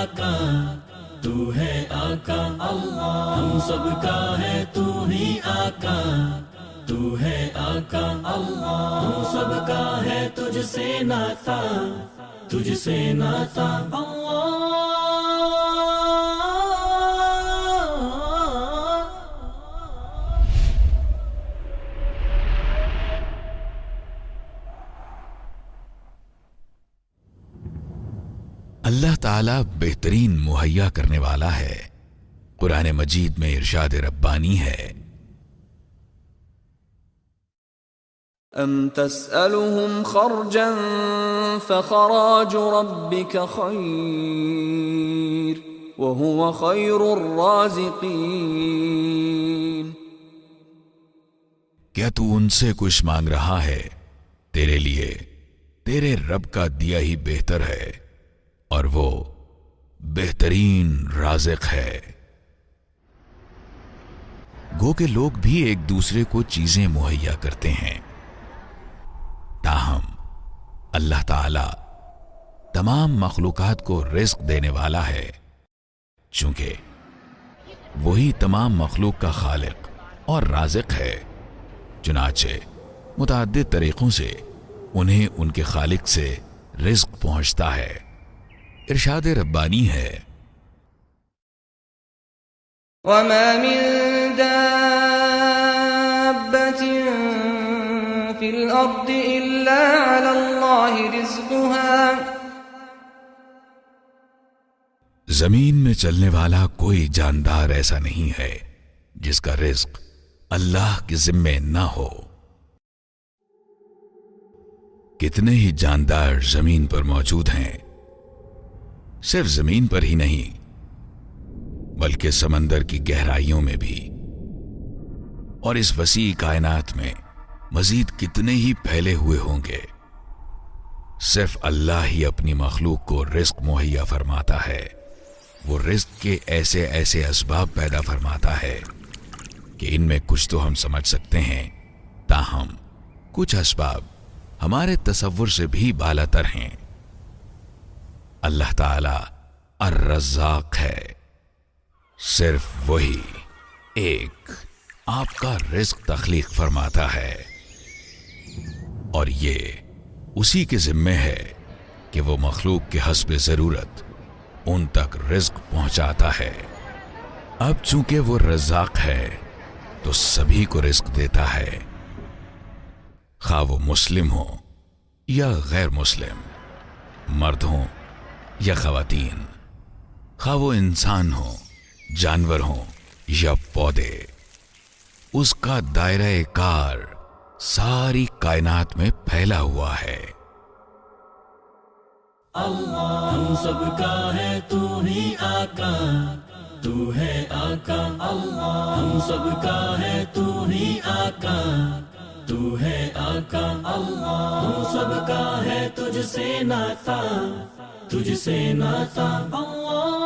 آقا تو ہے آقا اللہ، ہم سب کا ہے تو ہی آقا تو ہے آقا اللہ، ہم سب کا ہے تجھ سے ناتا تجھ سے ناتا اللہ۔ اللہ تعالیٰ بہترین مہیا کرنے والا ہے۔ قرآن مجید میں ارشاد ربانی ہے، ام تسألهم خرجا فخراج ربك خير وهو خير الرازقين۔ کیا تو ان سے کچھ مانگ رہا ہے؟ تیرے لیے تیرے رب کا دیا ہی بہتر ہے اور وہ بہترین رازق ہے۔ گو کہ لوگ بھی ایک دوسرے کو چیزیں مہیا کرتے ہیں، تاہم اللہ تعالی تمام مخلوقات کو رزق دینے والا ہے، چونکہ وہی تمام مخلوق کا خالق اور رازق ہے۔ چنانچہ متعدد طریقوں سے انہیں ان کے خالق سے رزق پہنچتا ہے۔ ارشاد ربانی ہے، وما من دابة في الأرض إلا على الله رزقها۔ زمین میں چلنے والا کوئی جاندار ایسا نہیں ہے جس کا رزق اللہ کے ذمے نہ ہو۔ کتنے ہی جاندار زمین پر موجود ہیں، صرف زمین پر ہی نہیں بلکہ سمندر کی گہرائیوں میں بھی، اور اس وسیع کائنات میں مزید کتنے ہی پھیلے ہوئے ہوں گے۔ صرف اللہ ہی اپنی مخلوق کو رزق مہیا فرماتا ہے۔ وہ رزق کے ایسے ایسے اسباب پیدا فرماتا ہے کہ ان میں کچھ تو ہم سمجھ سکتے ہیں، تاہم کچھ اسباب ہمارے تصور سے بھی بالا تر ہیں۔ اللہ تعالی الرزاق ہے، صرف وہی ایک آپ کا رزق تخلیق فرماتا ہے، اور یہ اسی کے ذمے ہے کہ وہ مخلوق کے حسب ضرورت ان تک رزق پہنچاتا ہے۔ اب چونکہ وہ رزاق ہے تو سبھی کو رزق دیتا ہے، خواہ وہ مسلم ہو یا غیر مسلم، مرد ہوں یا خواتین، خواہ وہ انسان ہو، جانور ہوں یا پودے۔ اس کا دائرہ کار ساری کائنات میں پھیلا ہوا ہے۔ اللہ ہم سب کا ہے تو ہی آقا تو ہے آقا اللہ، ہم سب کا ہے تو ہی آقا تو ہے آقا اللہ، ہم سب کا ہے تجھ سے ناتا تجھ سے ناتا اللہ۔